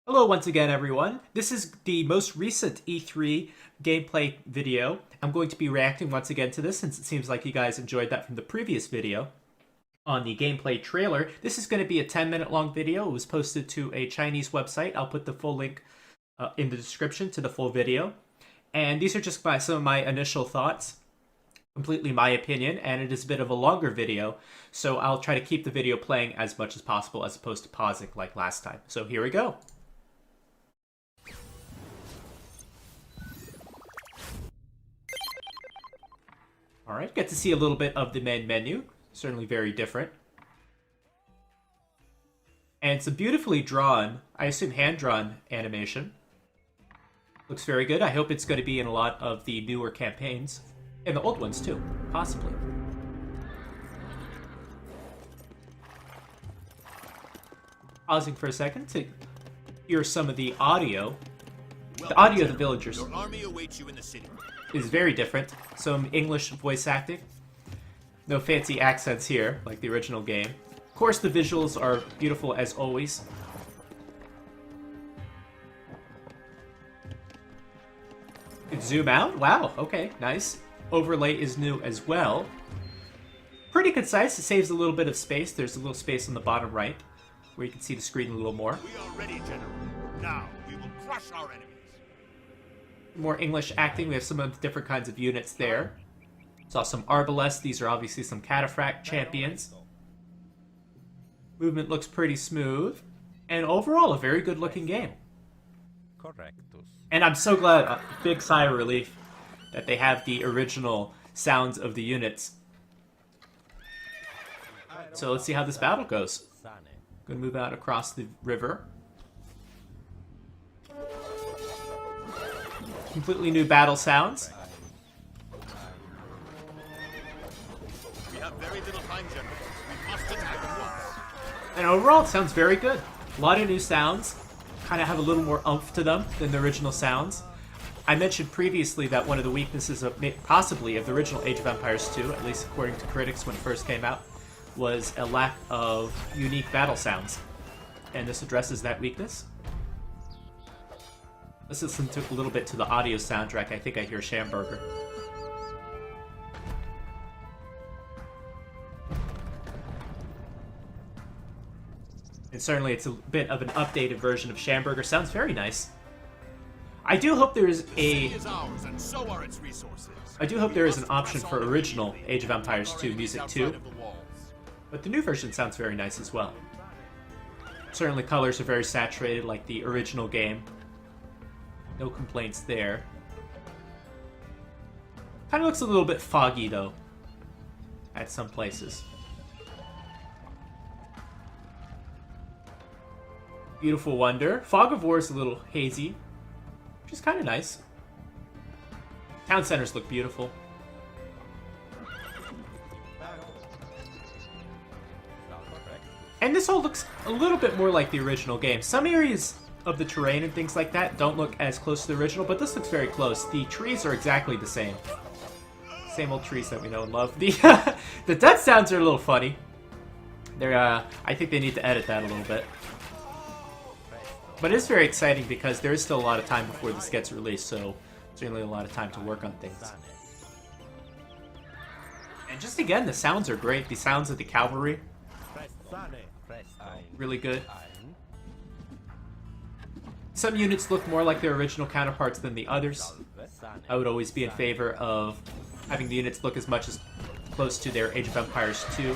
Hello once again, everyone. This is the most recent E3 gameplay video. I'm going to be reacting once again to this since it seems like you guys enjoyed that from the previous video on the gameplay trailer. This is going to be a 10-minute long video. It was posted to a Chinese website. I'll put the full link in the description to the full video. And these are just some of my initial thoughts, completely my opinion, and it is a bit of a longer video, so I'll try to keep the video playing as much as possible as opposed to pausing like last time. So here we go. Alright, get to see a little bit of the main menu. Certainly very different. And it's a beautifully drawn, I assume hand-drawn animation. Looks very good. I hope it's going to be in a lot of the newer campaigns. And the old ones too, possibly. Pausing for a second to hear some of the audio. The audio of the villagers. Your army awaits you in the city. Is very different. Some English voice acting. No fancy accents here, like the original game. Of course, the visuals are beautiful as always. You can zoom out? Wow, okay, nice. Overlay is new as well. Pretty concise, it saves a little bit of space. There's a little space on the bottom right, where you can see the screen a little more. We are ready, General. Now, we will crush our enemies. More English acting. We have some of the different kinds of units there. Saw some Arbalest. These are obviously some Cataphract champions. Movement looks pretty smooth. And overall, a very good looking game. Correctus. And I'm so glad, a big sigh of relief, that they have the original sounds of the units. So let's see how this battle goes. Gonna move out across the river. Completely new battle sounds. We have very little time, General. We must attack at once. And overall, it sounds very good. A lot of new sounds. Kind of have a little more oomph to them than the original sounds. I mentioned previously that one of the weaknesses of possibly of the original Age of Empires 2, at least according to critics when it first came out, was a lack of unique battle sounds. And this addresses that weakness. Let's listen to a little bit to the audio soundtrack. I think I hear Schamberger. And certainly it's a bit of an updated version of Schamberger. Sounds very nice. I do hope there is The city is ours, and so are its resources. I do hope there is an option for original Age of Empires 2 music too. Outside of the walls. But the new version sounds very nice as well. Certainly colors are very saturated like the original game. No complaints there. Kind of looks a little bit foggy though, at some places. Beautiful Wonder. Fog of War is a little hazy, which is kind of nice. Town centers look beautiful. And this all looks a little bit more like the original game. Some areas of the terrain and things like that don't look as close to the original, but this looks very close. The trees are exactly the same. Same old trees that we know and love. The death sounds are a little funny. They're, I think they need to edit that a little bit. But it is very exciting because there is still a lot of time before this gets released, so certainly a lot of time to work on things. And just again, the sounds are great. The sounds of the cavalry, really good. Some units look more like their original counterparts than the others. I would always be in favor of having the units look as much as close to their Age of Empires 2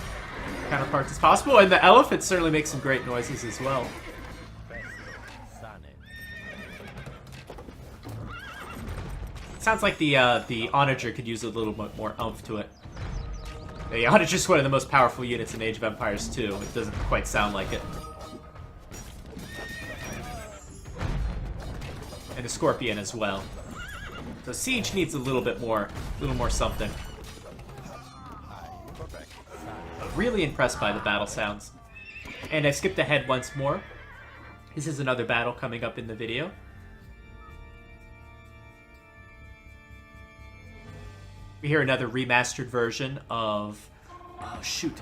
counterparts as possible, and the elephants certainly make some great noises as well. Sounds like the Onager could use a little bit more oomph to it. The Onager is one of the most powerful units in Age of Empires 2. It doesn't quite sound like it. And the Scorpion as well. So Siege needs a little more something. Really impressed by the battle sounds. And I skipped ahead once more. This is another battle coming up in the video. We hear another remastered version of... Oh, shoot.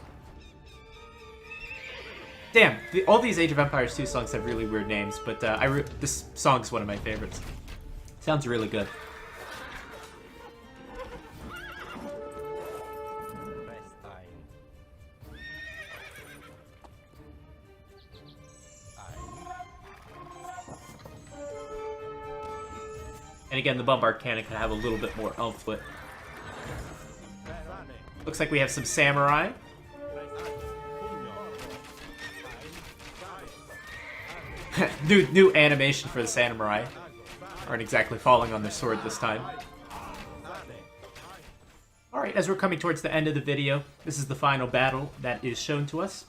damn, all these Age of Empires 2 songs have really weird names, but this song's one of my favorites. Sounds really good. Best time. And again, the Bombard Cannon can have a little bit more oomph to it. Looks like we have some samurai. new animation for the samurai. Aren't exactly falling on their sword this time. Alright, as we're coming towards the end of the video, this is the final battle that is shown to us.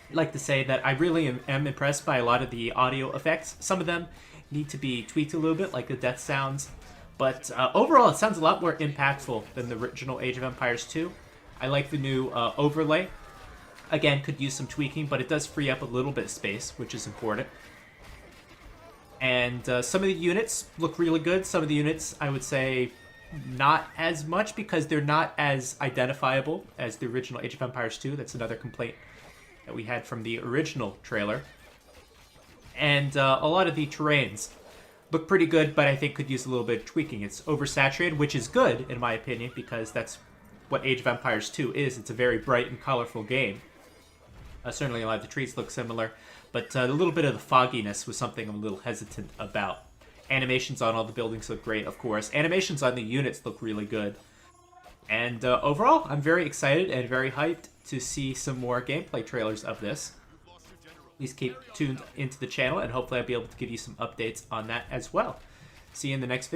I'd like to say that I really am impressed by a lot of the audio effects. Some of them need to be tweaked a little bit, like the death sounds. But overall, it sounds a lot more impactful than the original Age of Empires 2. I like the new overlay. Again, could use some tweaking, but it does free up a little bit of space, which is important. And some of the units look really good. Some of the units, I would say, not as much because they're not as identifiable as the original Age of Empires 2. That's another complaint that we had from the original trailer. And a lot of the terrains look pretty good, but I think could use a little bit of tweaking. It's oversaturated, which is good, in my opinion, because that's what Age of Empires 2 is. It's a very bright and colorful game. Certainly a lot of the trees look similar, but a little bit of the fogginess was something I'm a little hesitant about. Animations on all the buildings look great, of course. Animations on the units look really good. And overall, I'm very excited and very hyped to see some more gameplay trailers of this. Please keep tuned into the channel, and hopefully I'll be able to give you some updates on that as well. See you in the next video.